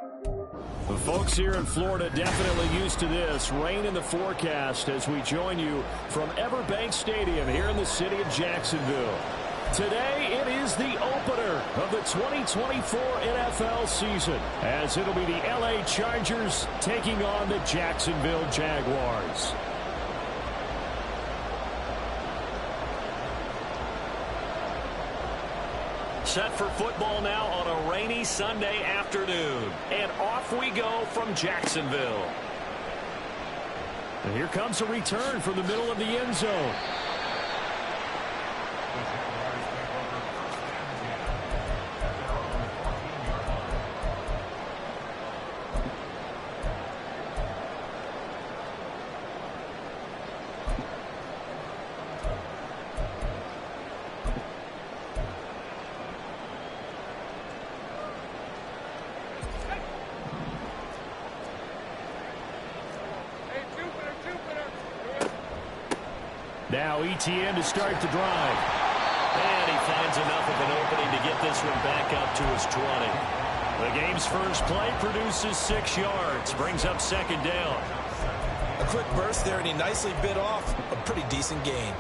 The folks here in Florida definitely used to this. Rain in the forecast as we join you from Everbank Stadium here in the city of Jacksonville. Today, it is the opener of the 2024 NFL season, as it'll be the LA Chargers taking on the Jacksonville Jaguars. Set for football now on a rainy Sunday afternoon. And off we go from Jacksonville. And here comes a return from the middle of the end zone. Now ETN to start the drive. And he finds enough of an opening to get this one back up to his 20. The game's first play produces 6 yards. Brings up second down. A quick burst there, and he nicely bit off a pretty decent gain.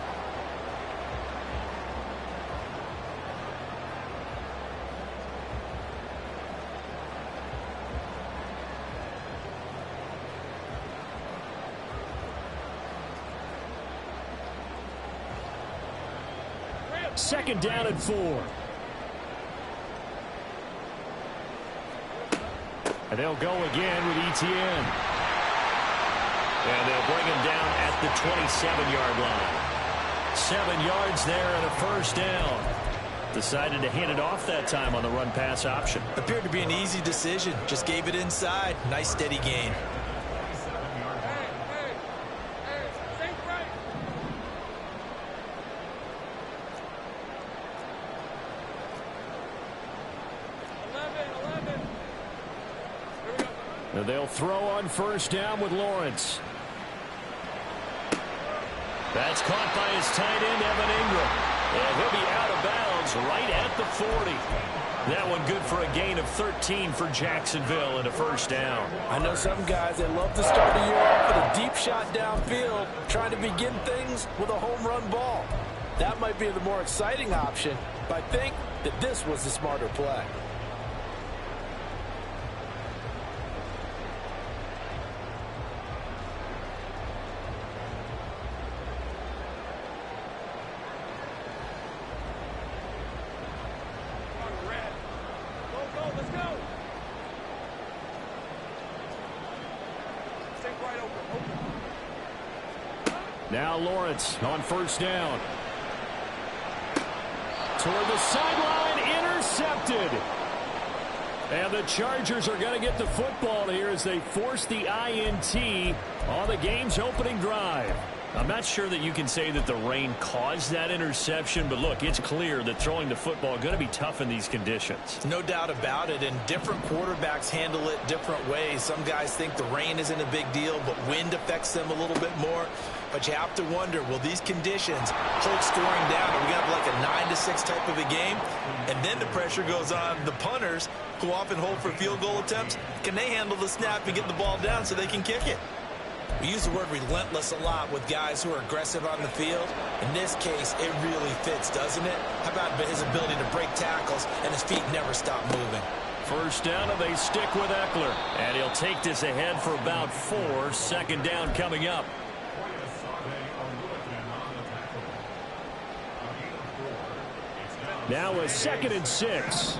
Second down and 4. And they'll go again with ETN. And they'll bring him down at the 27-yard line. 7 yards there and a first down. Decided to hand it off that time on the run-pass option. Appeared to be an easy decision. Just gave it inside. Nice steady gain. And they'll throw on first down with Lawrence. That's caught by his tight end, Evan Ingram. And he'll be out of bounds right at the 40. That one good for a gain of 13 for Jacksonville and a first down. I know some guys, they love to start the year off with a deep shot downfield, trying to begin things with a home run ball. That might be the more exciting option, but I think that this was the smarter play. Now Lawrence on first down. Toward the sideline, intercepted. And the Chargers are going to get the football here as they force the INT on the game's opening drive. I'm not sure that you can say that the rain caused that interception, but look, it's clear that throwing the football is going to be tough in these conditions. No doubt about it, and different quarterbacks handle it different ways. Some guys think the rain isn't a big deal, but wind affects them a little bit more. But you have to wonder, will these conditions hold scoring down? Are we going to have like a 9-6 type of a game? And then the pressure goes on the punters, who often hold for field goal attempts. Can they handle the snap and get the ball down so they can kick it? We use the word relentless a lot with guys who are aggressive on the field. In this case, it really fits, doesn't it? How about his ability to break tackles and his feet never stop moving? First down, and they stick with Eckler. And he'll take this ahead for about 4. Second down coming up. Now a 2nd and 6.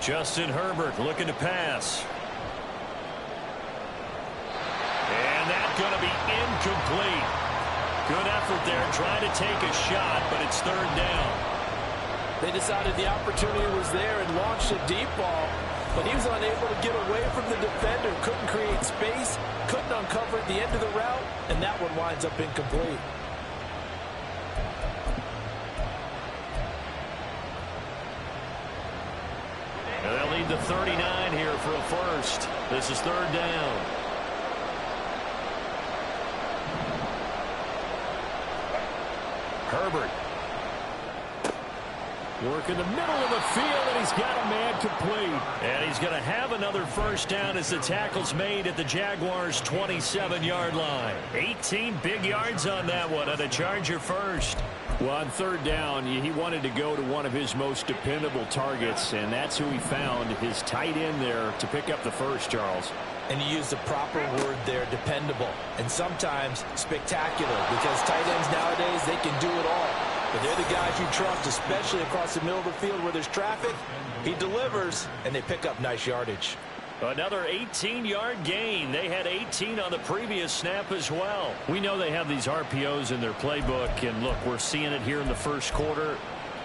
Justin Herbert looking to pass. And that's going to be incomplete. Good effort there, trying to take a shot, but it's third down. They decided the opportunity was there and launched a deep ball, but he was unable to get away from the defender, couldn't create space, couldn't uncover at the end of the route, and that one winds up incomplete. And they'll lead the 39 here for a first. This is third down. Herbert. Work in the middle of the field, and he's got a man complete. And he's going to have another first down as the tackle's made at the Jaguars' 27-yard line. 18 big yards on that one, and a Charger first. Well, on third down, he wanted to go to one of his most dependable targets, and that's who he found, his tight end there, to pick up the first, Charles. And you use the proper word there, dependable, and sometimes spectacular, because tight ends nowadays, they can do it all. But they're the guys you trust, especially across the middle of the field where there's traffic. He delivers, and they pick up nice yardage. Another 18-yard gain. They had 18 on the previous snap as well. We know they have these RPOs in their playbook, and look, we're seeing it here in the first quarter.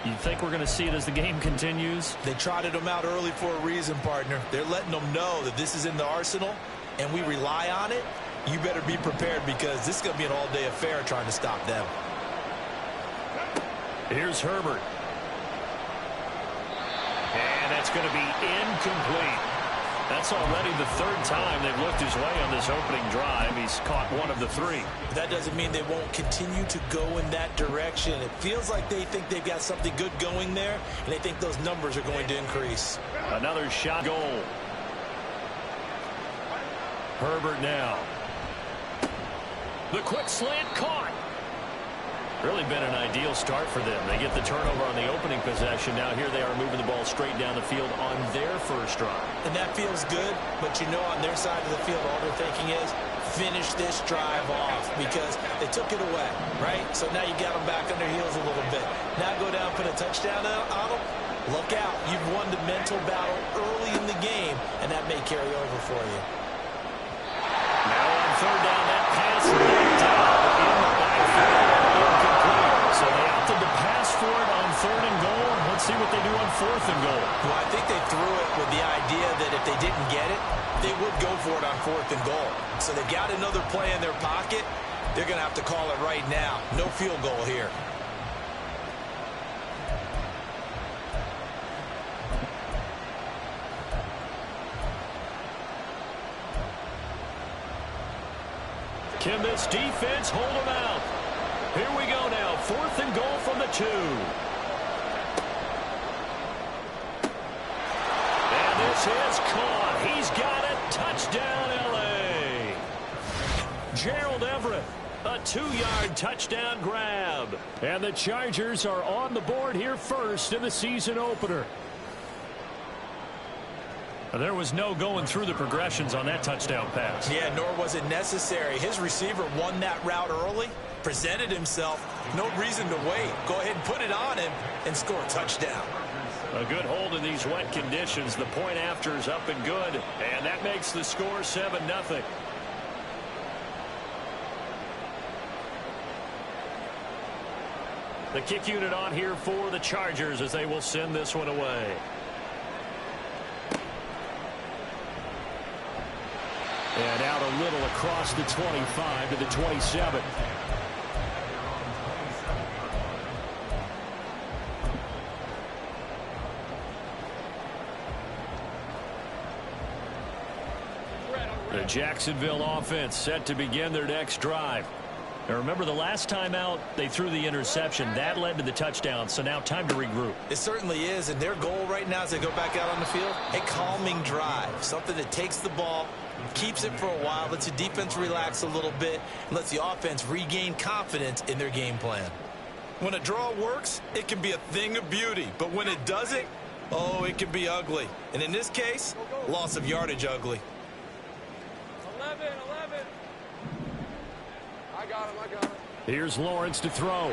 You think we're going to see it as the game continues? They trotted them out early for a reason, partner. They're letting them know that this is in the arsenal, and we rely on it. You better be prepared, because this is going to be an all-day affair trying to stop them. Here's Herbert. And that's going to be incomplete. That's already the third time they've looked his way on this opening drive. He's caught one of the three. That doesn't mean they won't continue to go in that direction. It feels like they think they've got something good going there, and they think those numbers are going to increase. Another shot goal. Herbert now. The quick slant caught. Really been an ideal start for them. They get the turnover on the opening possession. Now here they are moving the ball straight down the field on their first drive. And that feels good, but you know on their side of the field all they're thinking is finish this drive off because they took it away, right? So now you got them back on their heels a little bit. Now go down, put a touchdown on them. Look out. You've won the mental battle early in the game, and that may carry over for you. Now on third down, that pass knocked out in the backfield. So they opted to pass for it on third and goal. Let's see what they do on fourth and goal. Well, I think they threw it with the idea that if they didn't get it, they would go for it on fourth and goal. So they got another play in their pocket. They're going to have to call it right now. No field goal here. Can this defense hold them out? Here we go now. Fourth and goal from the 2. And this is caught. He's got it. Touchdown, L.A. Gerald Everett, a 2-yard touchdown grab. And the Chargers are on the board here first in the season opener. There was no going through the progressions on that touchdown pass. Yeah, nor was it necessary. His receiver won that route early, presented himself. No reason to wait. Go ahead and put it on him and score a touchdown. A good hold in these wet conditions. The point after is up and good. And that makes the score 7-0. The kick unit on here for the Chargers as they will send this one away. And out a little across the 25 to the 27. The Jacksonville offense set to begin their next drive. Now remember, the last time out, they threw the interception. That led to the touchdown, so now time to regroup. It certainly is, and their goal right now as they go back out on the field, a calming drive, something that takes the ball, keeps it for a while, lets the defense relax a little bit, and lets the offense regain confidence in their game plan. When a draw works, it can be a thing of beauty, but when it doesn't, oh, it can be ugly. And in this case, loss of yardage ugly. 11. I got him. Here's Lawrence to throw.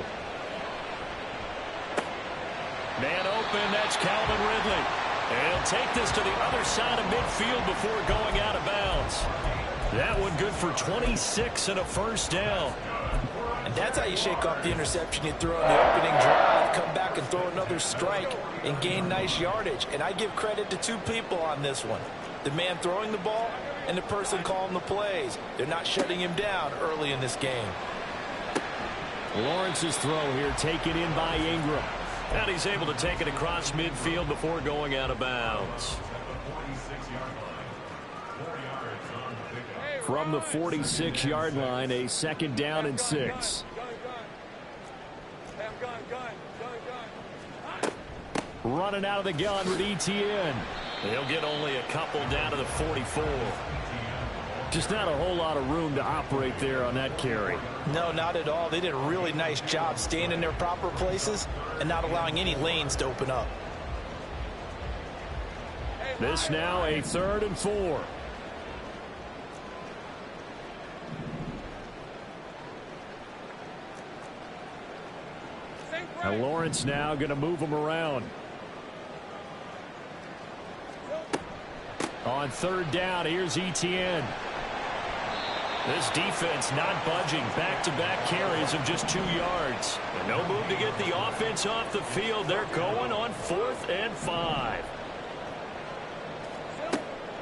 Man open, that's Calvin Ridley. And he'll take this to the other side of midfield before going out of bounds. That one good for 26 and a first down. And that's how you shake off the interception you throw on the opening drive. Come back and throw another strike and gain nice yardage. And I give credit to two people on this one. The man throwing the ball and the person calling the plays. They're not shutting him down early in this game. Lawrence's throw here taken in by Ingram. And he's able to take it across midfield before going out of bounds. From the 46-yard line, a second down and 6. Running out of the gun with ETN. He'll get only a couple down to the 44. Just not a whole lot of room to operate there on that carry. No, not at all. They did a really nice job staying in their proper places and not allowing any lanes to open up. This now a 3rd and 4. Now Lawrence now going to move him around. On 3rd down, here's ETN. This defense not budging. Back-to-back carries of just 2 yards. And no move to get the offense off the field. They're going on 4th and 5.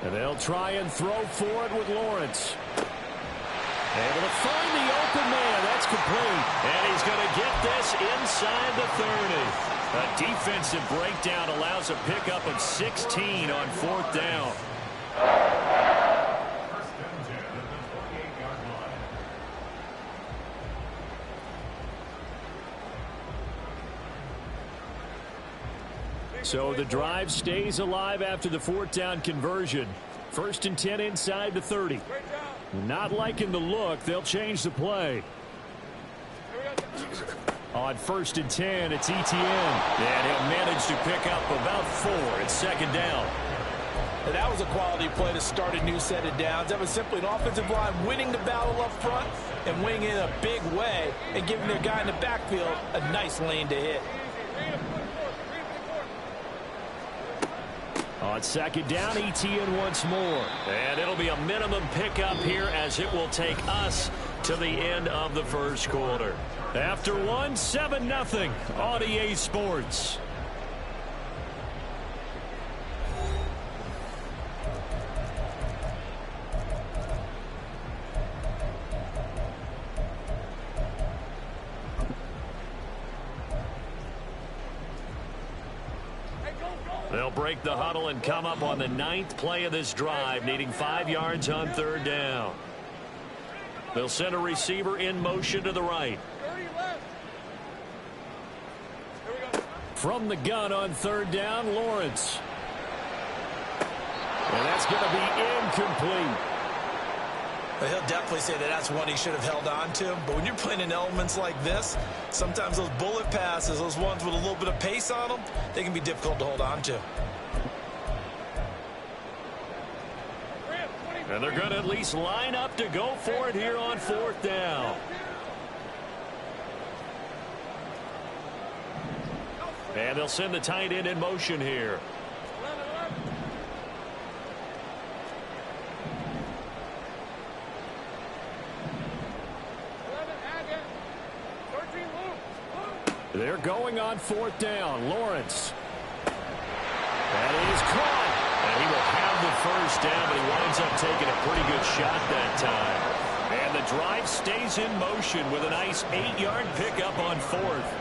And they'll try and throw for it with Lawrence. Able to find the open man. That's complete. And he's going to get this inside the 30. A defensive breakdown allows a pickup of 16 on 4th down. So the drive stays alive after the 4th down conversion. 1st and 10 inside the 30. Not liking the look. They'll change the play. On 1st and 10, it's ETN. And he'll manage to pick up about 4. It's 2nd down. And that was a quality play to start a new set of downs. That was simply an offensive line winning the battle up front and winning in a big way and giving their guy in the backfield a nice lane to hit. On 2nd down, ETN once more. And it'll be a minimum pickup here as it will take us to the end of the 1st quarter. After 1, 7-0 on EA Sports. They'll break the huddle and come up on the 9th play of this drive, needing 5 yards on 3rd down. They'll send a receiver in motion to the right. From the gun on 3rd down, Lawrence. And that's going to be incomplete. But he'll definitely say that that's one he should have held on to. But when you're playing in elements like this, sometimes those bullet passes, those ones with a little bit of pace on them, they can be difficult to hold on to. And they're going to at least line up to go for it here on 4th down. And they'll send the tight end in motion here. They're going on 4th down. Lawrence. That is caught. And he will have the 1st down, but he winds up taking a pretty good shot that time. And the drive stays in motion with a nice 8-yard pickup on 4th.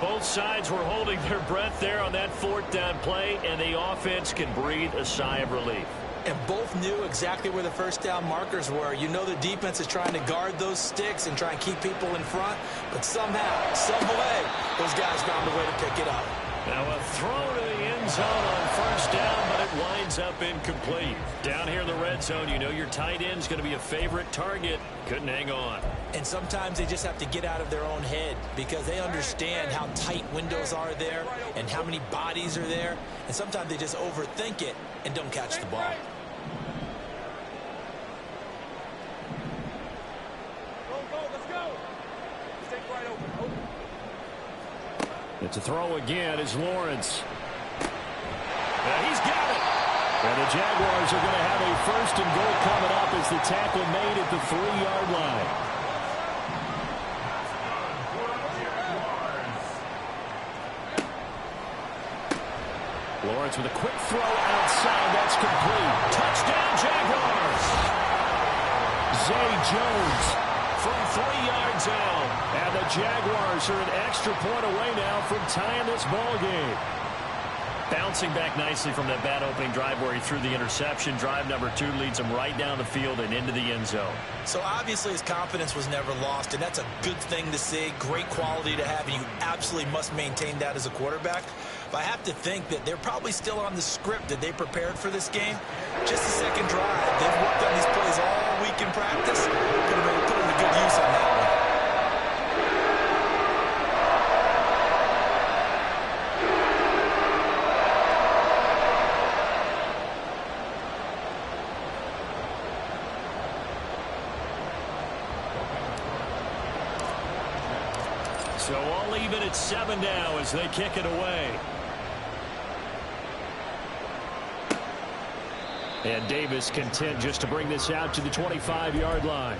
Both sides were holding their breath there on that 4th down play, and the offense can breathe a sigh of relief. And both knew exactly where the 1st down markers were. You know the defense is trying to guard those sticks and try and keep people in front. But somehow, some way, those guys found a way to pick it up. Now a throw to the end zone on 1st down, but it winds up incomplete. Down here in the red zone, you know your tight end's going to be a favorite target. Couldn't hang on. And sometimes they just have to get out of their own head because they understand how tight windows are there and how many bodies are there. And sometimes they just overthink it and don't catch the ball. It's a throw again as Lawrence. And he's got it. And the Jaguars are going to have a 1st and goal coming up as the tackle made at the 3-yard line. Lawrence with a quick throw outside. That's complete. Touchdown, Jaguars. Zay Jones from 3 yards out. And the Jaguars are an extra point away now from tying this ball game. Bouncing back nicely from that bad opening drive where he threw the interception. Drive number 2 leads him right down the field and into the end zone. So obviously his confidence was never lost, and that's a good thing to see. Great quality to have, and you absolutely must maintain that as a quarterback. If I have to think that they're probably still on the script that they prepared for this game. Just the second drive. They've worked on these plays all week in practice. Put them to good use on that one. So all even at 7 now as they kick it away. And Davis content just to bring this out to the 25-yard line.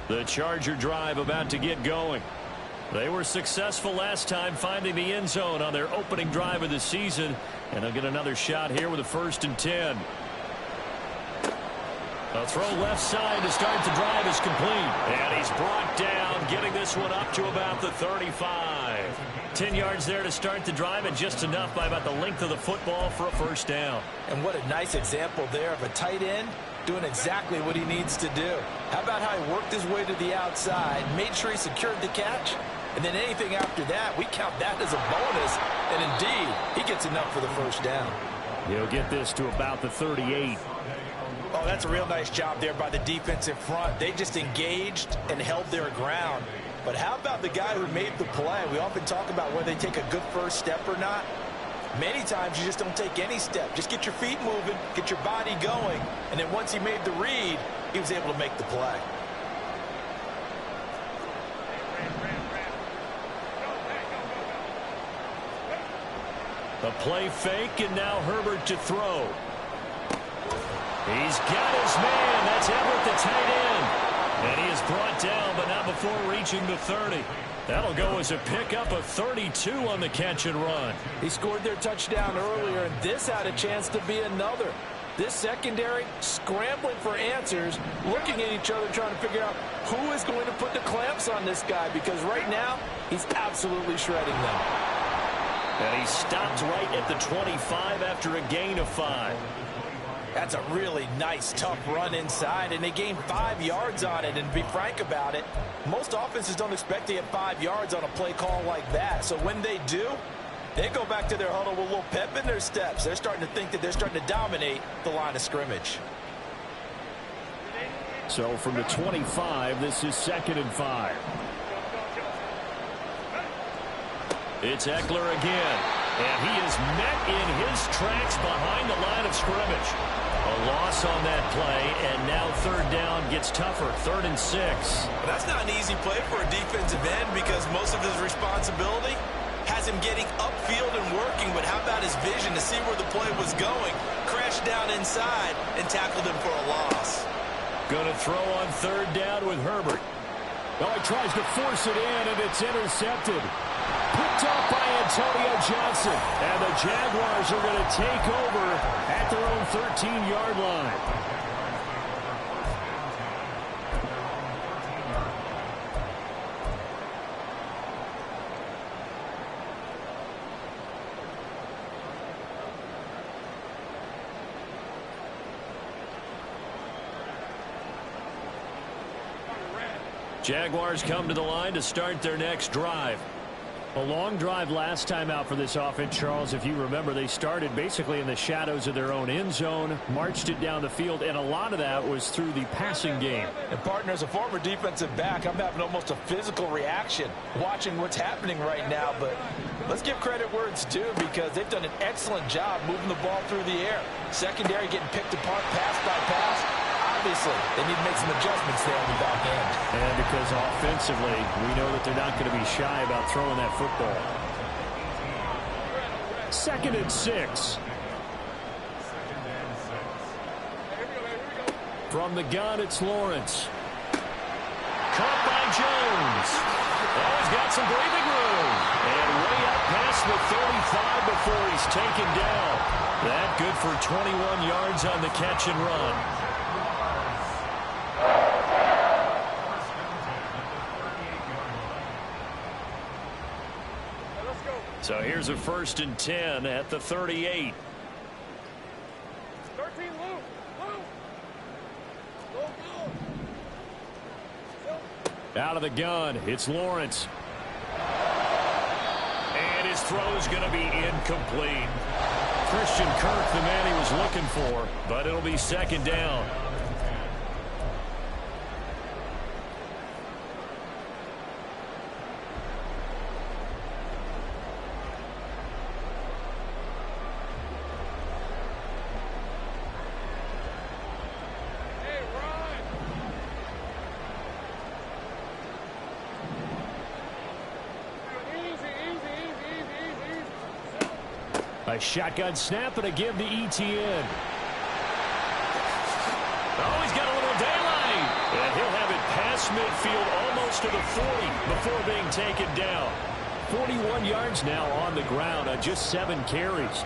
The Charger drive about to get going. They were successful last time finding the end zone on their opening drive of the season, and they'll get another shot here with a 1st and 10. A throw left side to start the drive is complete, and he's brought down, getting this one up to about the 35. 10 yards there to start the drive, and just enough by about the length of the football for a 1st down. And what a nice example there of a tight end doing exactly what he needs to do. How about how he worked his way to the outside, made sure he secured the catch, and then anything after that, we count that as a bonus, and indeed, he gets enough for the 1st down. He'll get this to about the 38. Oh, that's a real nice job there by the defensive front. They just engaged and held their ground. But how about the guy who made the play? We often talk about whether they take a good first step or not. Many times you just don't take any step. Just get your feet moving, get your body going, and then once he made the read, he was able to make the play. A play fake, and now Herbert to throw. He's got his man. That's Everett, the tight end. And he is brought down, but not before reaching the 30. That'll go as a pickup of 32 on the catch and run. He scored their touchdown earlier, and this had a chance to be another. This secondary scrambling for answers, looking at each other, trying to figure out who is going to put the clamps on this guy, because right now he's absolutely shredding them. And he stopped right at the 25 after a gain of 5. That's a really nice, tough run inside, and they gained 5 yards on it. And to be frank about it, most offenses don't expect to get 5 yards on a play call like that. So when they do, they go back to their huddle with a little pep in their steps. They're starting to think that they're starting to dominate the line of scrimmage. So from the 25, this is 2nd and 5. It's Eckler again, and he is met in his tracks behind the line of scrimmage. A loss on that play, and now 3rd down gets tougher, 3rd and 6. Well, that's not an easy play for a defensive end because most of his responsibility has him getting upfield and working, but how about his vision to see where the play was going, crashed down inside, and tackled him for a loss. Going to throw on 3rd down with Herbert. Oh, he tries to force it in, and it's intercepted. Picked up by Antonio Johnson. And the Jaguars are going to take over at their own 13-yard line. Jaguars come to the line to start their next drive. A long drive last time out for this offense, Charles. If you remember, they started basically in the shadows of their own end zone, marched it down the field, and a lot of that was through the passing game. And partner, as a former defensive back, I'm having almost a physical reaction watching what's happening right now. But let's give credit where it's due because they've done an excellent job moving the ball through the air. Secondary getting picked apart pass by pass. Obviously, they need to make some adjustments there on the back end. And because offensively, we know that they're not going to be shy about throwing that football. 2nd and 6. From the gun, it's Lawrence. Caught by Jones. Oh, he's got some breathing room. And way up past the 35 before he's taken down. That good for 21 yards on the catch and run. So here's a 1st and 10 at the 38. 13, Luke. Out of the gun, it's Lawrence. And his throw is going to be incomplete. Christian Kirk, the man he was looking for, but it'll be 2nd down. A shotgun snap and a give to Etienne. Oh, he's got a little daylight. And he'll have it past midfield almost to the 40 before being taken down. 41 yards now on the ground on just 7 carries.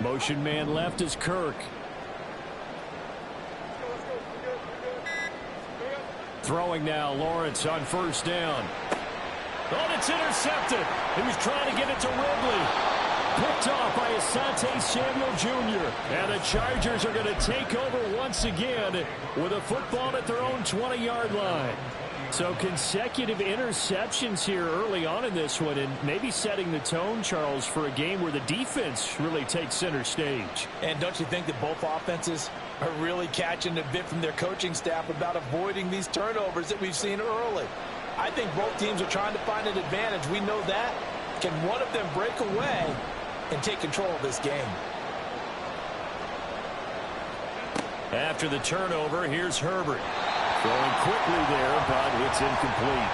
Motion man left is Kirk. Throwing now, Lawrence on 1st down. Oh, it's intercepted. He was trying to get it to Ridley. Picked off by Asante Samuel Jr. And the Chargers are going to take over once again with a football at their own 20-yard line. So consecutive interceptions here early on in this one, and maybe setting the tone, Charles, for a game where the defense really takes center stage. And don't you think that both offenses are really catching a bit from their coaching staff about avoiding these turnovers that we've seen early? I think both teams are trying to find an advantage. We know that. Can one of them break away and take control of this game? After the turnover, here's Herbert. Throwing quickly there, but it's incomplete.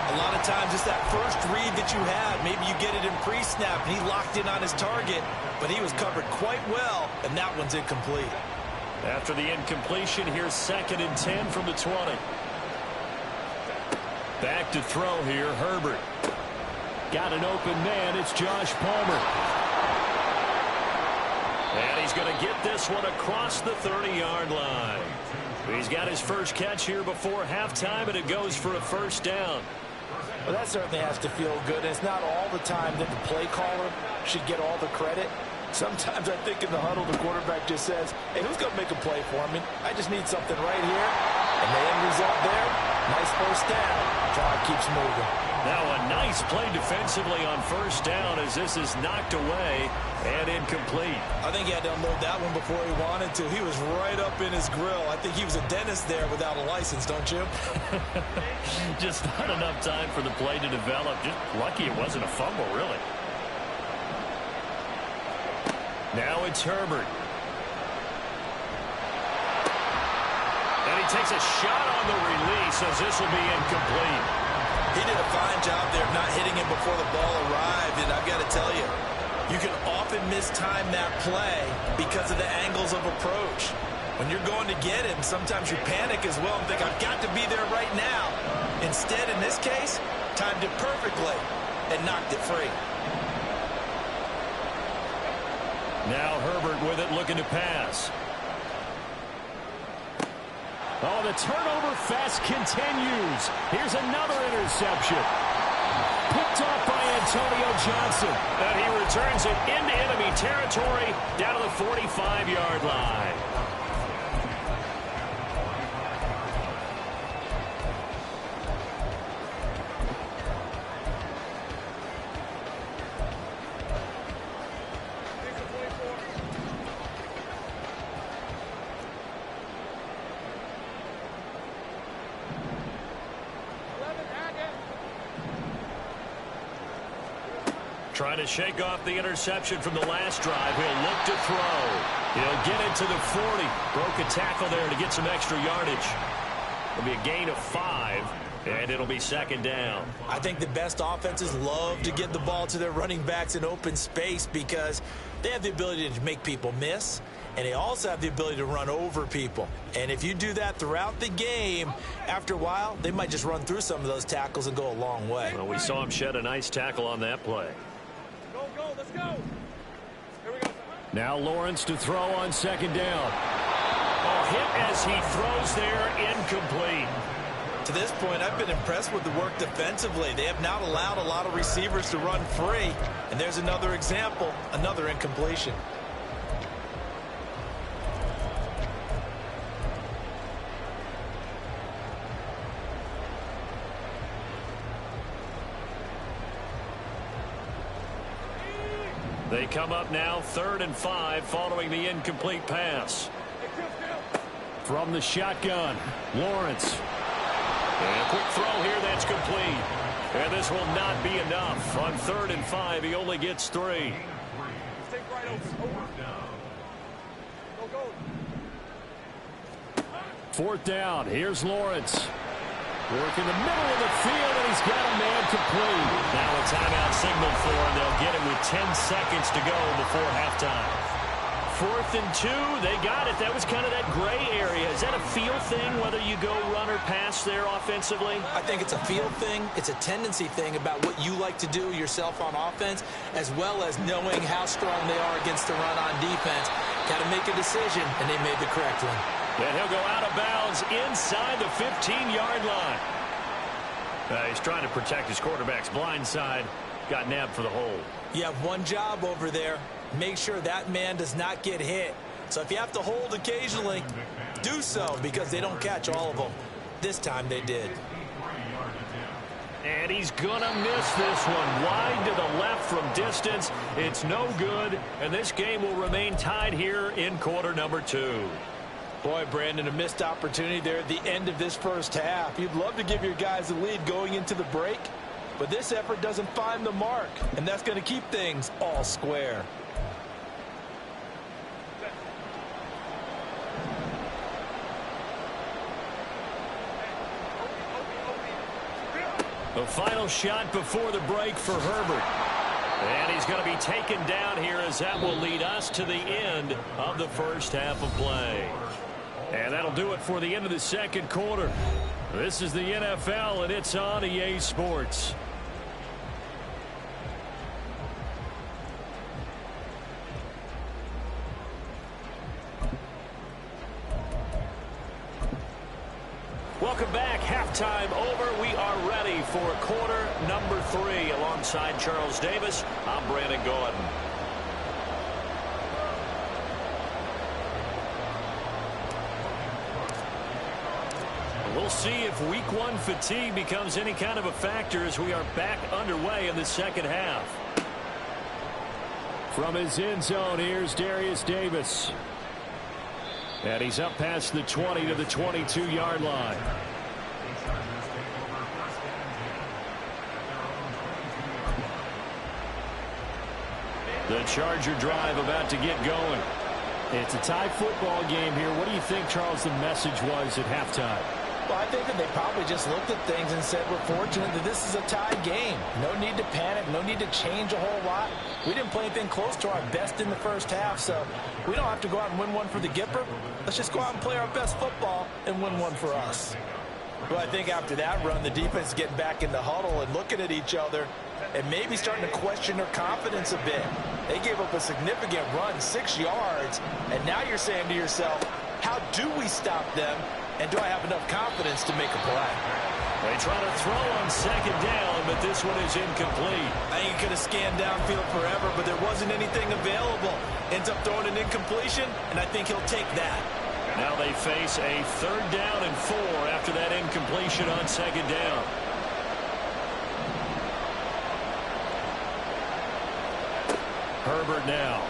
A lot of times it's that first read that you have. Maybe you get it in pre-snap, and he locked in on his target, but he was covered quite well, and that one's incomplete. After the incompletion, here's 2nd and 10 from the 20. Back to throw here, Herbert. Got an open man, it's Josh Palmer. And he's going to get this one across the 30-yard line. He's got his first catch here before halftime, and it goes for a 1st down. Well, that certainly has to feel good. It's not all the time that the play caller should get all the credit. Sometimes I think in the huddle, the quarterback just says, hey, who's going to make a play for me? I just need something right here. And the end result there, nice 1st down. Drive keeps moving. Now a nice play defensively on 1st down as this is knocked away and incomplete. I think he had to unload that one before he wanted to. He was right up in his grill. I think he was a dentist there without a license, don't you? Just not enough time for the play to develop. Just lucky it wasn't a fumble, really. Now it's Herbert. And he takes a shot on the release as this will be incomplete. He did a fine job there of not hitting him before the ball arrived, and I've got to tell you, you can often mistime that play because of the angles of approach. When you're going to get him, sometimes you panic as well and think, I've got to be there right now. Instead, in this case, timed it perfectly and knocked it free. Now Herbert with it, looking to pass. Oh, the turnover fest continues. Here's another interception. Picked off by Antonio Johnson. And he returns it into enemy territory down to the 45-yard line. Trying Trying to shake off the interception from the last drive. He'll look to throw. He'll get it to the 40. Broke a tackle there to get some extra yardage. It'll be a gain of 5, and it'll be second down. I think the best offenses love to get the ball to their running backs in open space because they have the ability to make people miss, and they also have the ability to run over people. And if you do that throughout the game, after a while, they might just run through some of those tackles and go a long way. Well, we saw him shed a nice tackle on that play. Go, go, let's go. Here we go. Now Lawrence to throw on second down. Oh, hit as he throws there, incomplete. To this point, I've been impressed with the work defensively. They have not allowed a lot of receivers to run free. And there's another example, another incompletion. They come up now 3rd and 5 following the incomplete pass. From the shotgun, Lawrence. And a quick throw here, that's complete. And this will not be enough. On 3rd and 5, he only gets 3. Stay right open. Go, go. 4th down, here's Lawrence. Work in the middle of the field, and he's got a man complete. Now a timeout signal for him. They'll get it with 10 seconds to go before halftime. 4th and 2, they got it. That was kind of that gray area. Is that a feel thing, whether you go run or pass there offensively? I think it's a feel thing. It's a tendency thing about what you like to do yourself on offense, as well as knowing how strong they are against the run on defense. Got to make a decision, and they made the correct one. And he'll go out of bounds inside the 15-yard line. He's trying to protect his quarterback's blind side. Got nabbed for the hold. You have one job over there. Make sure that man does not get hit. So if you have to hold occasionally, do so, because they don't catch all of them. This time they did. And he's going to miss this one. Wide to the left from distance. It's no good. And this game will remain tied here in quarter number 2. Boy, Brandon, a missed opportunity there at the end of this first half. You'd love to give your guys the lead going into the break, but this effort doesn't find the mark, and that's going to keep things all square. The final shot before the break for Herbert. And he's going to be taken down here as that will lead us to the end of the first half of play. And that'll do it for the end of the second quarter. This is the NFL, and it's on EA Sports. Welcome back. Halftime over. We are ready for quarter number 3. Alongside Charles Davis, I'm Brandon Gordon. We'll see if week 1 fatigue becomes any kind of a factor as we are back underway in the second half. From his end zone, here's Darius Davis. And he's up past the 20 to the 22-yard line. The Charger drive about to get going. It's a tie football game here. What do you think, Charles, the message was at halftime? Well, I think that they probably just looked at things and said, we're fortunate that this is a tied game. No need to panic. No need to change a whole lot. We didn't play anything close to our best in the first half, so we don't have to go out and win one for the Gipper. Let's just go out and play our best football and win one for us. Well, I think after that run, the defense is getting back in the huddle and looking at each other and maybe starting to question their confidence a bit. They gave up a significant run, 6 yards, and now you're saying to yourself, how do we stop them? And do I have enough confidence to make a play? They try to throw on second down, but this one is incomplete. I think he could have scanned downfield forever, but there wasn't anything available. Ends up throwing an incompletion, and I think he'll take that. Now they face a 3rd down and 4 after that incompletion on second down. Herbert now.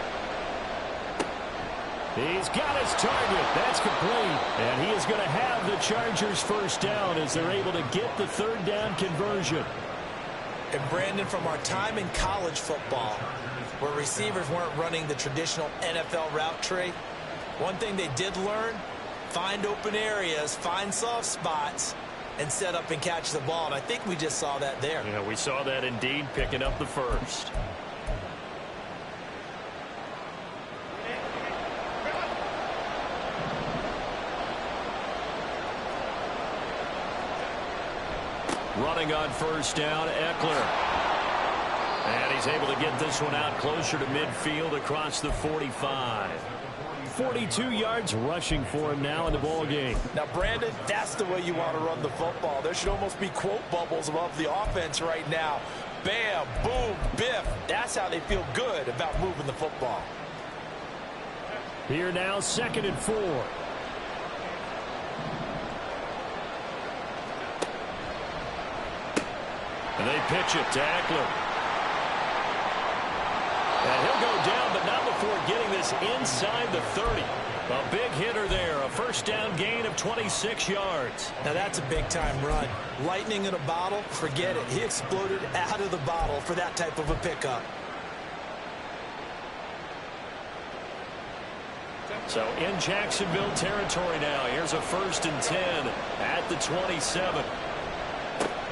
He's got his target. That's complete. And he is going to have the Chargers first down as they're able to get the 3rd down conversion. And Brandon, from our time in college football, where receivers weren't running the traditional NFL route tree, one thing they did learn, find open areas, find soft spots, and set up and catch the ball. And I think we just saw that there. Yeah, we saw that indeed, picking up the first. Running on first down, Eckler. And he's able to get this one out closer to midfield across the 45. 42 yards rushing for him now in the ball game. Now, Brandon, that's the way you want to run the football. There should almost be quote bubbles above the offense right now. Bam, boom, biff. That's how they feel good about moving the football. Here now, 2nd and 4. And they pitch it to Eckler. And he'll go down, but not before getting this inside the 30. A big hitter there, a first down gain of 26 yards. Now that's a big-time run. Lightning in a bottle, forget it. He exploded out of the bottle for that type of a pickup. So in Jacksonville territory now. Here's a 1st and 10 at the 27.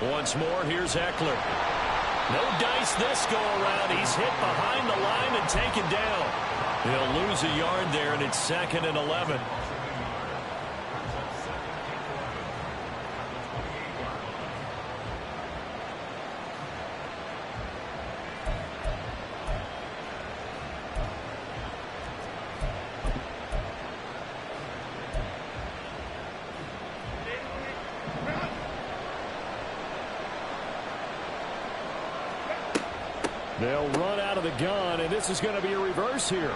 Once more, here's Eckler. No dice this go around. He's hit behind the line and taken down. He'll lose a yard there, and it's 2nd and 11. They'll run out of the gun, and this is going to be a reverse here.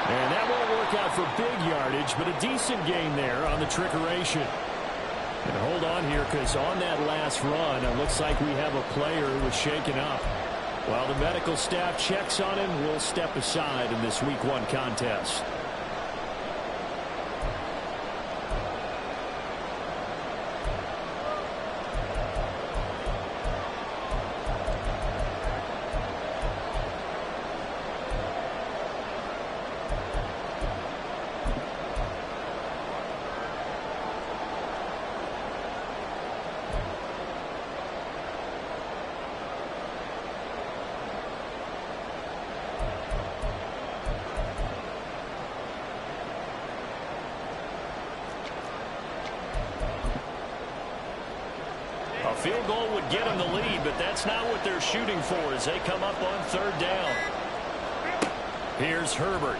And that won't work out for big yardage, but a decent gain there on the trickeration. And hold on here, because on that last run, it looks like we have a player who was shaken up. While the medical staff checks on him, we'll step aside in this Week 1 contest. A field goal would get them the lead, but that's not what they're shooting for as they come up on 3rd down. Here's Herbert.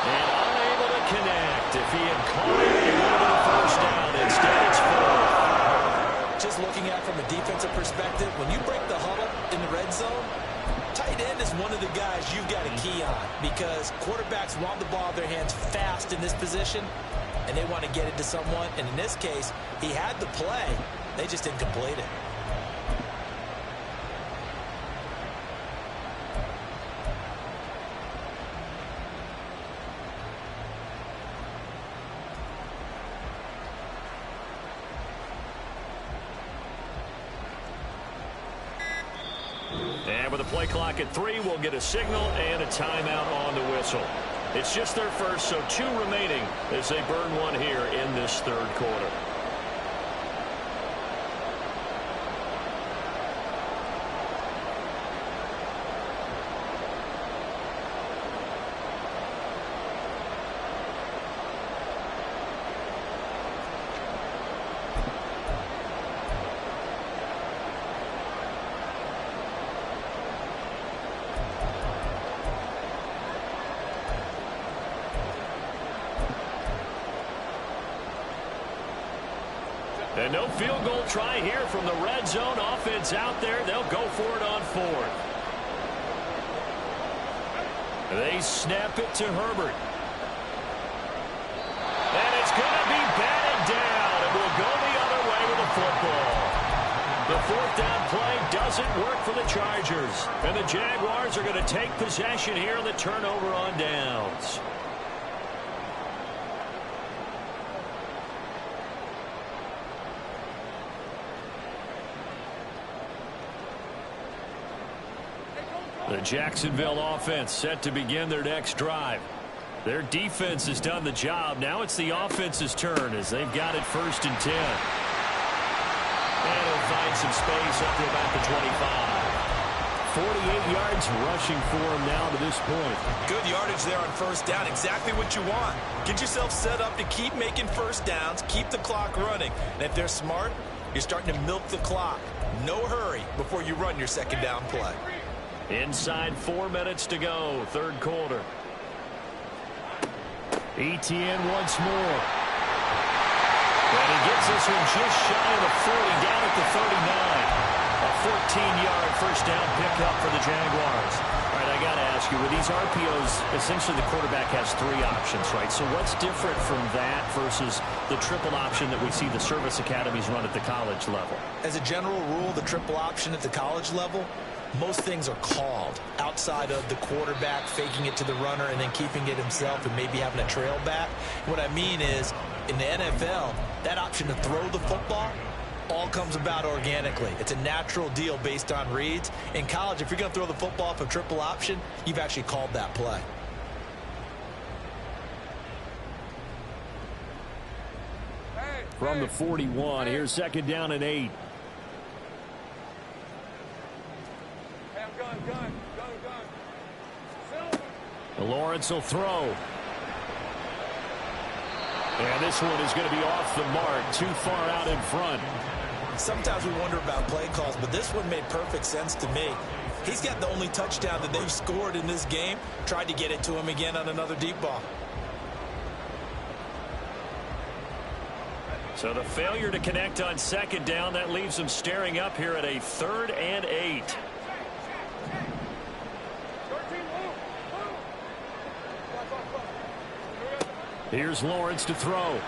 And unable to connect. If he had caught it, it would have been a 1st down. Instead, it's 4th. Just looking at it from a defensive perspective, when you break the huddle in the red zone, tight end is one of the guys you've got a key on because quarterbacks want the ball in their hands fast in this position, and they want to get it to someone. And in this case, he had the play. They just didn't complete it. And with a play clock at 3, we'll get a signal and a timeout on the whistle. It's just their first, so 2 remaining as they burn one here in this 3rd quarter. And no field goal try here from the red zone. Offense out there. They'll go for it on 4th. They snap it to Herbert. And it's going to be batted down. And we'll go the other way with the football. The 4th down play doesn't work for the Chargers. And the Jaguars are going to take possession here on the turnover on downs. The Jacksonville offense set to begin their next drive. Their defense has done the job. Now it's the offense's turn as they've got it 1st and 10. And he'll find some space up to about the 25. 48 yards rushing for him now to this point. Good yardage there on 1st down. Exactly what you want. Get yourself set up to keep making 1st downs, keep the clock running. And if they're smart, you're starting to milk the clock. No hurry before you run your 2nd down play. Inside 4 minutes to go, 3rd quarter. Etienne once more. And he gets this one just shy of the 40, down at the 39. A 14-yard 1st down pickup for the Jaguars. All right, I got to ask you, with these RPOs, essentially the quarterback has 3 options, right? So what's different from that versus the triple option that we see the service academies run at the college level? As a general rule, the triple option at the college level, most things are called outside of the quarterback faking it to the runner and then keeping it himself and maybe having a trail back. What I mean is, in the NFL, that option to throw the football all comes about organically. It's a natural deal based on reads. In college, if you're going to throw the football off a triple option, you've actually called that play. From the 41, here's 2nd down and 8. Lawrence will throw. And this one is going to be off the mark, too far out in front. Sometimes we wonder about play calls, but this one made perfect sense to me. He's got the only touchdown that they've scored in this game. Tried to get it to him again on another deep ball. So the failure to connect on 2nd down, that leaves them staring up here at a 3rd and 8. Here's Lawrence to throw.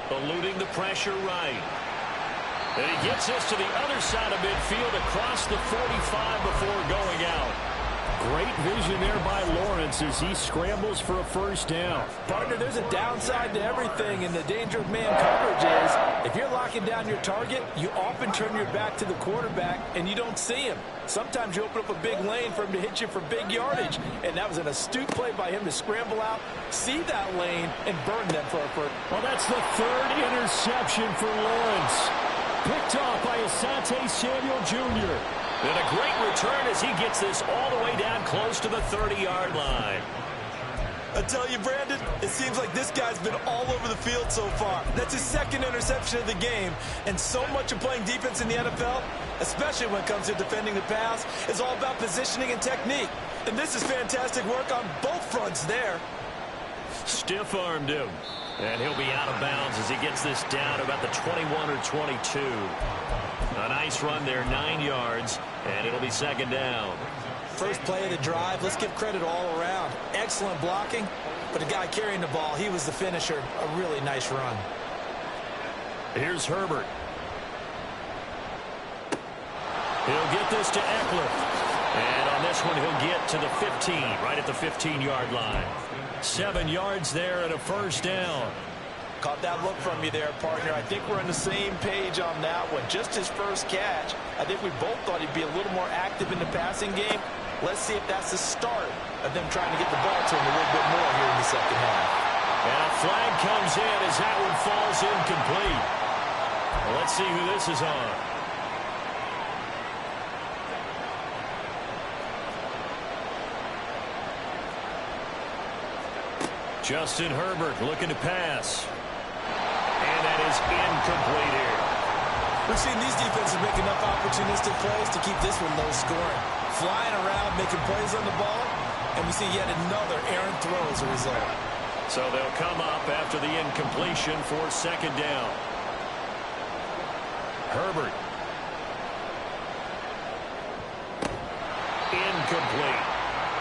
Eluding the pressure right. And he gets this to the other side of midfield across the 45 before going out. Great vision there by Lawrence as he scrambles for a 1st down. Partner, there's a downside to everything, and the danger of man coverage is if you're locking down your target, you often turn your back to the quarterback and you don't see him. Sometimes you open up a big lane for him to hit you for big yardage, and that was an astute play by him to scramble out, see that lane, and burn them for a first. Well, that's the 3rd interception for Lawrence. Picked off by Asante Samuel Jr. And a great return as he gets this all the way down close to the 30-yard line. I tell you, Brandon, it seems like this guy's been all over the field so far. That's his 2nd interception of the game. And so much of playing defense in the NFL, especially when it comes to defending the pass, is all about positioning and technique. And this is fantastic work on both fronts there. Stiff-armed him. And he'll be out of bounds as he gets this down about the 21 or 22. A nice run there, 9 yards, and it'll be 2nd down. First play of the drive, let's give credit all around. Excellent blocking, but the guy carrying the ball, he was the finisher. A really nice run. Here's Herbert. He'll get this to Eckler. And on this one, he'll get to the 15, right at the 15-yard line. 7 yards there and a 1st down. Caught that look from you there, partner. I think we're on the same page on that one. Just his first catch. I think we both thought he'd be a little more active in the passing game. Let's see if that's the start of them trying to get the ball to him a little bit more here in the 2nd half. And a flag comes in as that one falls incomplete. Well, let's see who this is on. Justin Herbert looking to pass. And that is incomplete here. We've seen these defenses make enough opportunistic plays to keep this one low scoring. Flying around, making plays on the ball, and we see yet another errant throw as a result. So they'll come up after the incompletion for 2nd down. Herbert. Incomplete.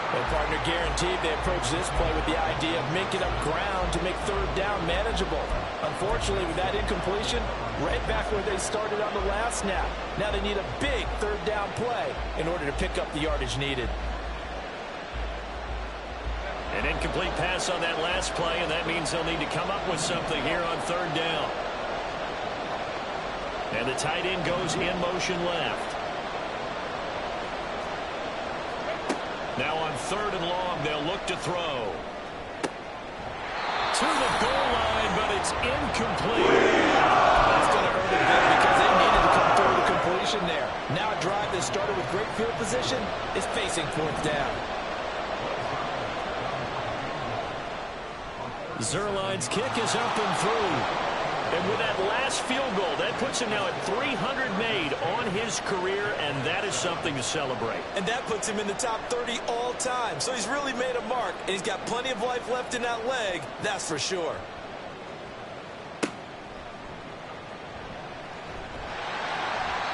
Well, partner, guaranteed they approach this play with the idea of making up ground to make 3rd down manageable. Unfortunately, with that incompletion, right back where they started on the last snap. Now they need a big 3rd down play in order to pick up the yardage needed. An incomplete pass on that last play, and that means they'll need to come up with something here on 3rd down. And the tight end goes in motion left. Now on 3rd and long, they'll look to throw. To the goal line, but it's incomplete. That's going to hurt a bit because they needed to come through the completion there. Now a drive that started with great field position is facing 4th down. Zuerlein's kick is up and through. And with that last field goal, that puts him now at 300 made on his career, and that is something to celebrate. And that puts him in the top 30 all time. So he's really made a mark, and he's got plenty of life left in that leg, that's for sure.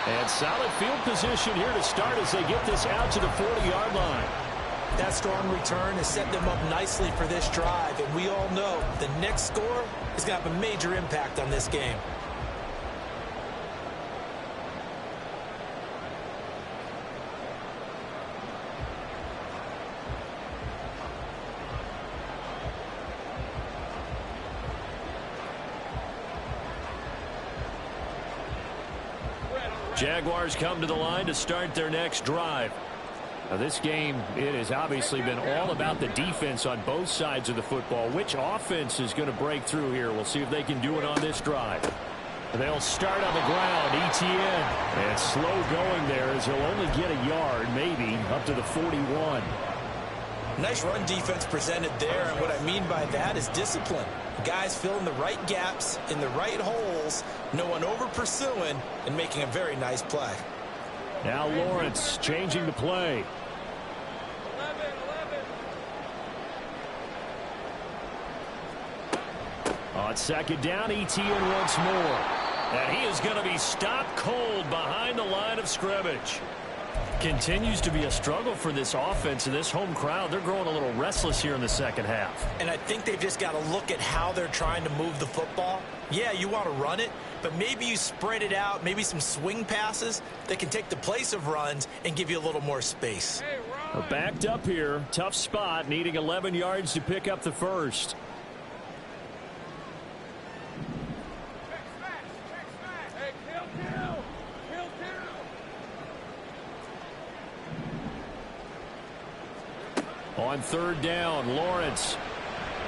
And solid field position here to start as they get this out to the 40-yard line. That strong return has set them up nicely for this drive, and we all know the next score is going to have a major impact on this game. Jaguars come to the line to start their next drive. Now this game, it has obviously been all about the defense on both sides of the football. Which offense is going to break through here? We'll see if they can do it on this drive. They'll start on the ground, Etienne. And slow going there as he'll only get a yard, maybe, up to the 41. Nice run defense presented there, and what I mean by that is discipline. Guys filling the right gaps in the right holes, no one over-pursuing, and making a very nice play. Now Lawrence changing the play. 11. On 2nd down, Etienne once more. And he is going to be stopped cold behind the line of scrimmage. Continues to be a struggle for this offense and this home crowd. They're growing a little restless here in the second half. And I think they've just got to look at how they're trying to move the football. Yeah, you want to run it, but maybe you spread it out, maybe some swing passes that can take the place of runs and give you a little more space. We're backed up here. Tough spot, needing 11 yards to pick up the first. On 3rd down, Lawrence.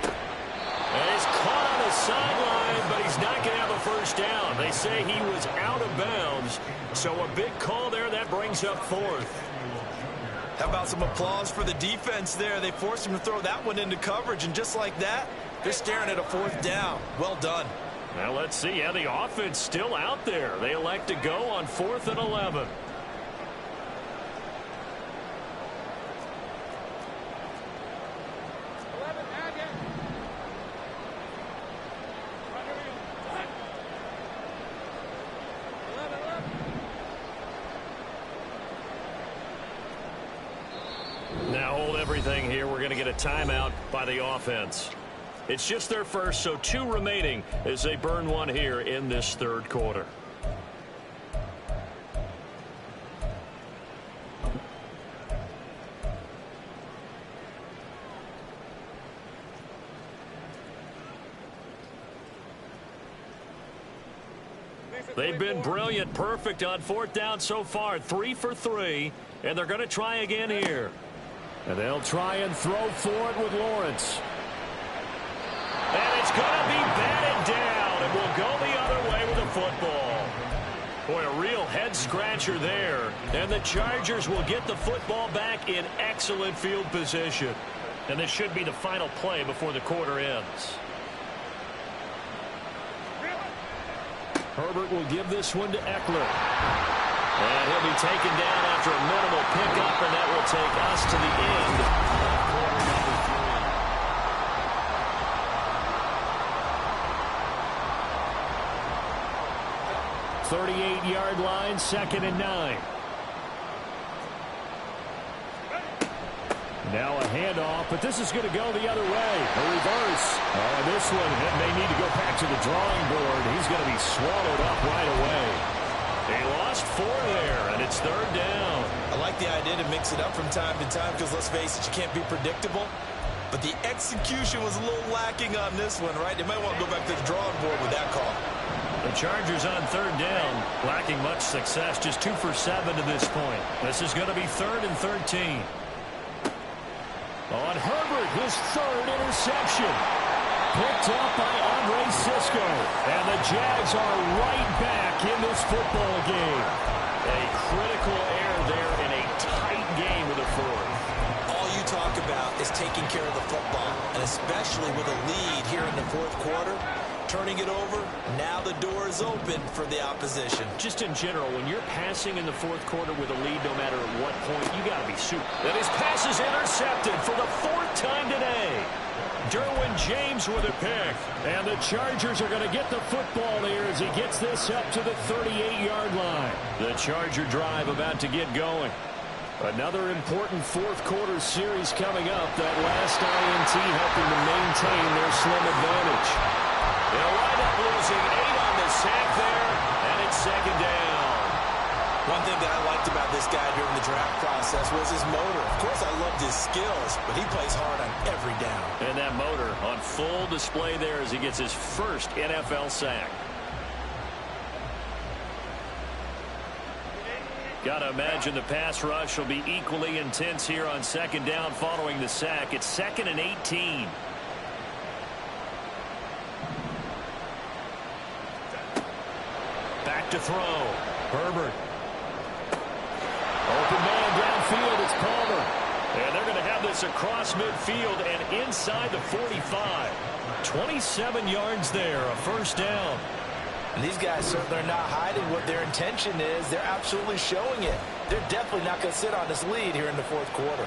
And he's caught on the sideline, but he's not going to have a first down. They say he was out of bounds, so a big call there. That brings up 4th. How about some applause for the defense there? They forced him to throw that one into coverage, and just like that, they're staring at a 4th down. Well done. Now let's see how the offense still out there. They elect to go on 4th and 11. Now hold everything here. We're going to get a timeout by the offense. It's just their first, so 2 remaining as they burn one here in this 3rd quarter. They've been brilliant, perfect on 4th down so far. 3 for 3, and they're going to try again here. And they'll try and throw for it with Lawrence. And it's going to be batted down, and will go the other way with the football. Boy, a real head-scratcher there. And the Chargers will get the football back in excellent field position. And this should be the final play before the quarter ends. Herbert will give this one to Eckler. And he'll be taken down after a minimal pickup, and that will take us to the end of quarter number 3. 38-yard line, 2nd and 9. Now a handoff, but this is going to go the other way. A reverse. This one may need to go back to the drawing board. He's going to be swallowed up right away. They lost 4 there, and it's 3rd down. I like the idea to mix it up from time to time because, let's face it, you can't be predictable. But the execution was a little lacking on this one, right? They might want to go back to the drawing board with that call. The Chargers on 3rd down, lacking much success, just 2 for 7 to this point. This is going to be 3rd and 13. On Herbert, his third interception. Picked up by Andre Cisco. And the Jags are right back in this football game. A critical error there in a tight game of the fourth. All you talk about is taking care of the football, and especially with a lead here in the fourth quarter. Turning it over, now the door is open for the opposition. Just in general, when you're passing in the fourth quarter with a lead, no matter at what point, you got to be super. And his pass is intercepted for the fourth time today. Derwin James with a pick. And the Chargers are going to get the football here as he gets this up to the 38-yard line. The Charger drive about to get going. Another important fourth quarter series coming up. That last INT helping to maintain their slim advantage. They'll wind up losing 8 on the sack there, and it's second down. One thing that I liked about this guy during the draft process was his motor. Of course, I loved his skills, but he plays hard on every down. And that motor on full display there as he gets his first NFL sack. Got to imagine the pass rush will be equally intense here on second down following the sack. It's 2nd and 18. Back to throw. Herbert. Open man downfield. It's Palmer. And they're going to have this across midfield and inside the 45. 27 yards there, a first down. And these guys certainly are not hiding what their intention is. They're absolutely showing it. They're definitely not going to sit on this lead here in the fourth quarter.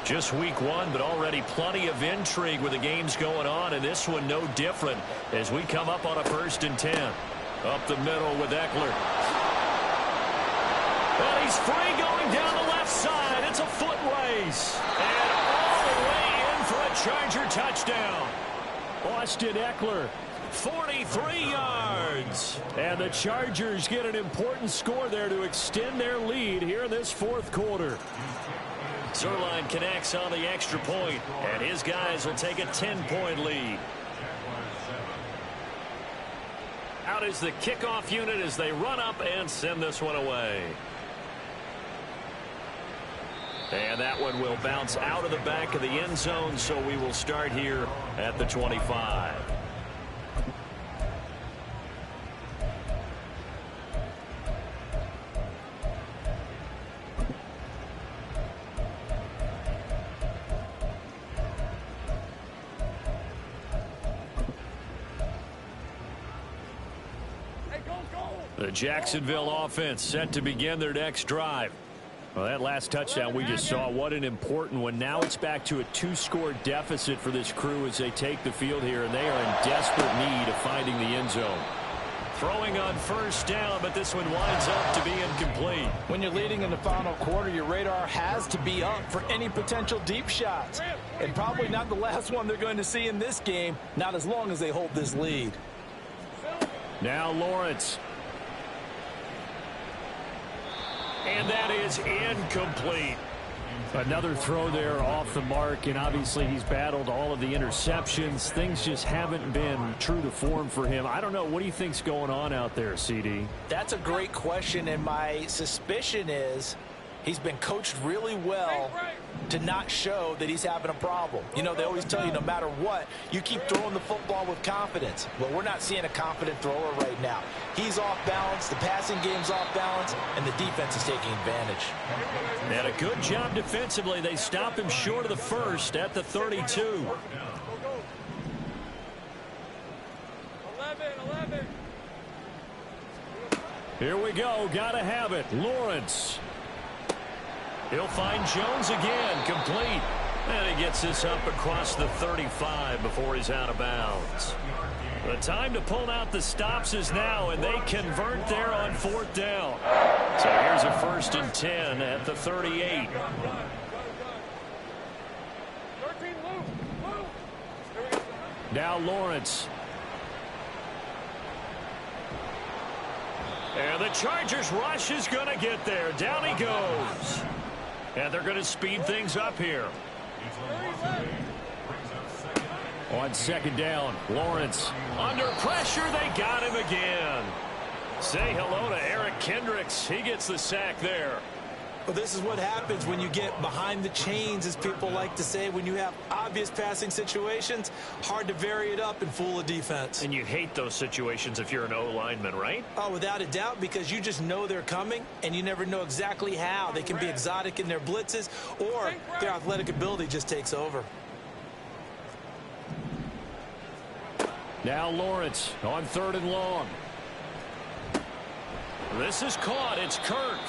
Just week one, but already plenty of intrigue with the games going on, and this one no different as we come up on a 1st and 10. Up the middle with Eckler. And he's free going down the left side. It's a foot race. And all the way in for a Charger touchdown. Austin Eckler, 43 yards. And the Chargers get an important score there to extend their lead here in this fourth quarter. Zuerlein connects on the extra point, and his guys will take a 10-point lead. Out is the kickoff unit as they run up and send this one away. And that one will bounce out of the back of the end zone, so we will start here at the 25. The Jacksonville offense set to begin their next drive. Well, that last touchdown we just saw, what an important one. Now it's back to a 2-score deficit for this crew as they take the field here, and they are in desperate need of finding the end zone. Throwing on first down, but this one winds up to be incomplete. When you're leading in the final quarter, your radar has to be up for any potential deep shots. And probably not the last one they're going to see in this game, not as long as they hold this lead. Now Lawrence. And that is incomplete. Another throw there off the mark, and obviously he's battled all of the interceptions. Things just haven't been true to form for him. I don't know. What do you think's going on out there, CD? That's a great question, and my suspicion is he's been coached really well to not show that he's having a problem. You know, they always tell you no matter what, you keep throwing the football with confidence. Well, we're not seeing a confident thrower right now. He's off balance, the passing game's off balance, and the defense is taking advantage. And a good job defensively. They stop him short of the first at the 32. 11. Here we go. Gotta have it. Lawrence. He'll find Jones again. Complete. And he gets this up across the 35 before he's out of bounds. The time to pull out the stops is now, and they convert there on fourth down. So here's a 1st and 10 at the 38. 13, move. Now Lawrence. And the Chargers rush is going to get there. Down he goes. And they're going to speed things up here. On second down, Lawrence under pressure. They got him again. Say hello to Eric Kendricks. He gets the sack there. Well, this is what happens when you get behind the chains, as people like to say. When you have obvious passing situations, hard to vary it up and fool a defense. And you hate those situations if you're an O-lineman, right? Oh, without a doubt, because you just know they're coming, and you never know exactly how. They can be exotic in their blitzes, or their athletic ability just takes over. Now Lawrence on third and long. This is caught. It's Kirk.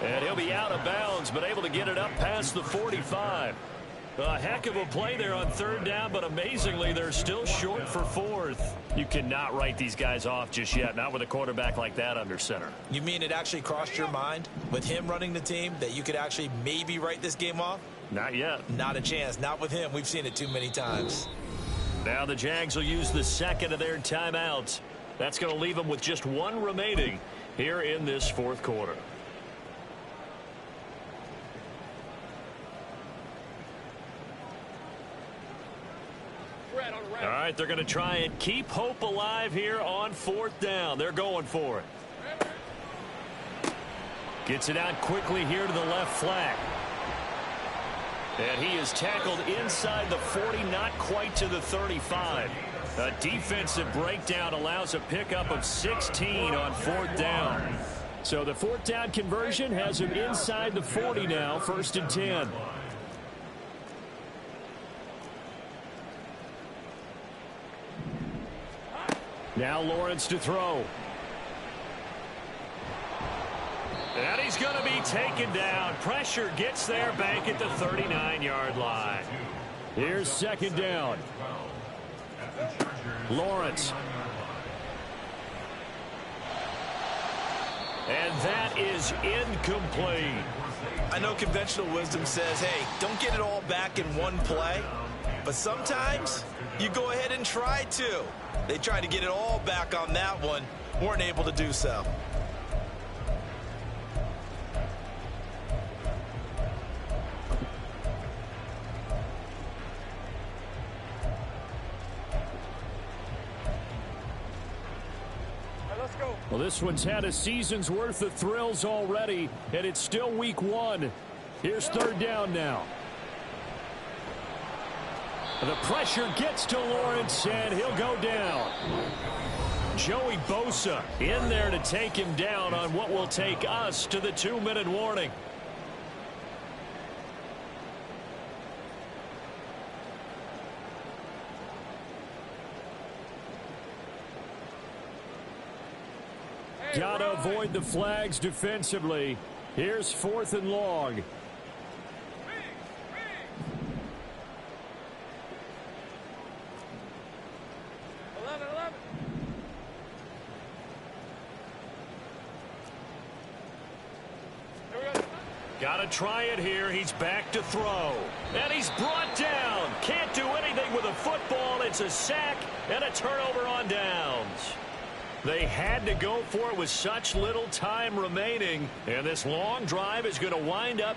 And he'll be out of bounds, but able to get it up past the 45. A heck of a play there on third down, but amazingly, they're still short for fourth. You cannot write these guys off just yet, not with a quarterback like that under center. You mean it actually crossed your mind with him running the team that you could actually maybe write this game off? Not yet. Not a chance. Not with him. We've seen it too many times. Now the Jags will use the second of their timeouts. That's going to leave them with just one remaining here in this fourth quarter. All right, they're going to try and keep hope alive here on fourth down. They're going for it. Gets it out quickly here to the left flank. And he is tackled inside the 40, not quite to the 35. A defensive breakdown allows a pickup of 16 on fourth down. So the fourth down conversion has him inside the 40 now, 1st and 10. Now Lawrence to throw. And he's going to be taken down. Pressure gets there back at the 39-yard line. Here's second down. Lawrence. And that is incomplete. I know conventional wisdom says, hey, don't get it all back in one play. But sometimes you go ahead and try to. They tried to get it all back on that one. Weren't able to do so. Well, this one's had a season's worth of thrills already, and it's still week one. Here's third down now. The pressure gets to Lawrence, and he'll go down. Joey Bosa in there to take him down on what will take us to the 2-minute warning. Gotta avoid the flags defensively. Here's 4th and long. Gotta try it here. He's back to throw. And he's brought down. Can't do anything with a football. It's a sack and a turnover on downs. They had to go for it with such little time remaining. And this long drive is going to wind up.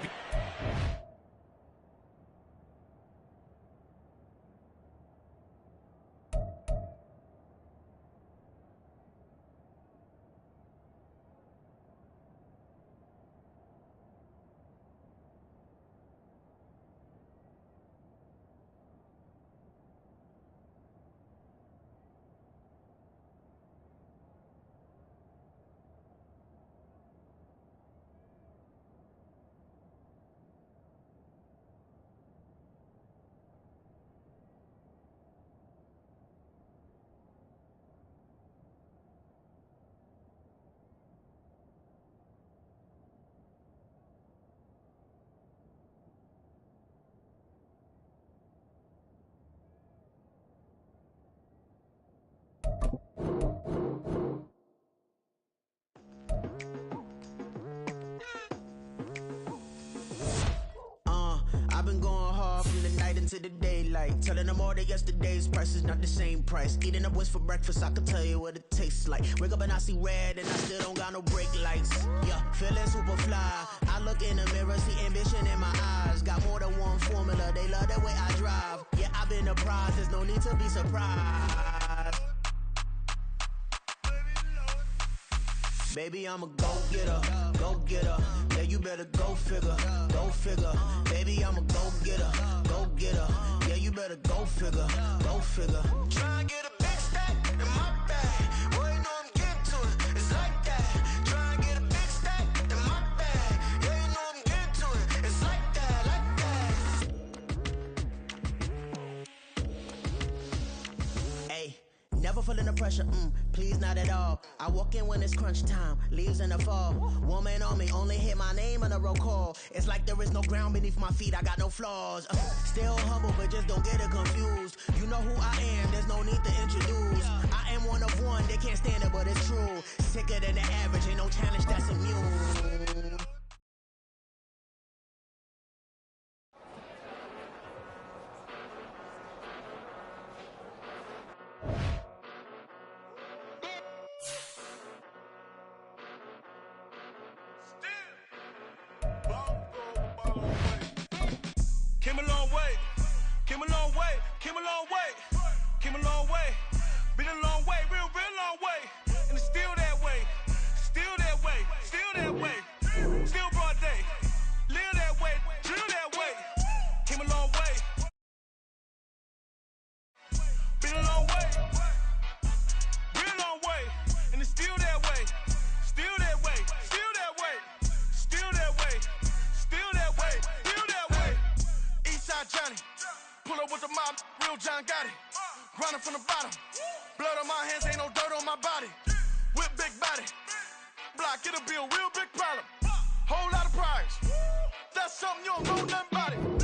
night into the daylight. Telling them all that yesterday's price is not the same price. Eating up what's for breakfast, I can tell you what it tastes like. Wake up and I see red and I still don't got no brake lights. Yeah, feeling super fly. I look in the mirror, see ambition in my eyes. Got more than one formula, they love the way I drive. Yeah, I've been a prize, there's no need to be surprised. Baby, I'm a go-getter, go-getter. Yeah, you better go figure, go figure. Baby, I'm a go-getter, go-getter. Yeah, you better go figure, go figure. Try and get a big stack in my bag. Boy, you know I'm getting to it, it's like that. Try and get a big stack in my bag. Yeah, you know I'm getting to it, it's like that, like that. Hey. Never feeling the pressure, please not at all. I walk in when it's crunch time, leaves in the fall. Woman on me, only hit my name on a roll call. It's like there is no ground beneath my feet, I got no flaws. Still humble, but just don't get it confused. You know who I am, there's no need to introduce. I am one of one, they can't stand it, but it's true. Sicker than the average, ain't no challenge that's immune. Came a long way, came a long way, came a long way, came a long way, been a long way, real long way, and it's still that way, still that way, still that way, still broad day, live that way, drill that way, came a long way, been a long way, real long way, and it's still that way, still that way, still that way, still that way, still that way, still that way. Eastside Johnny, pull up with the mob, real John Gotti. Grinding from the bottom, blood on my hands, ain't no dirt on my body. Whip big body, block, it'll be a real big problem. Whole lot of prize, that's something you don't know nothing about it.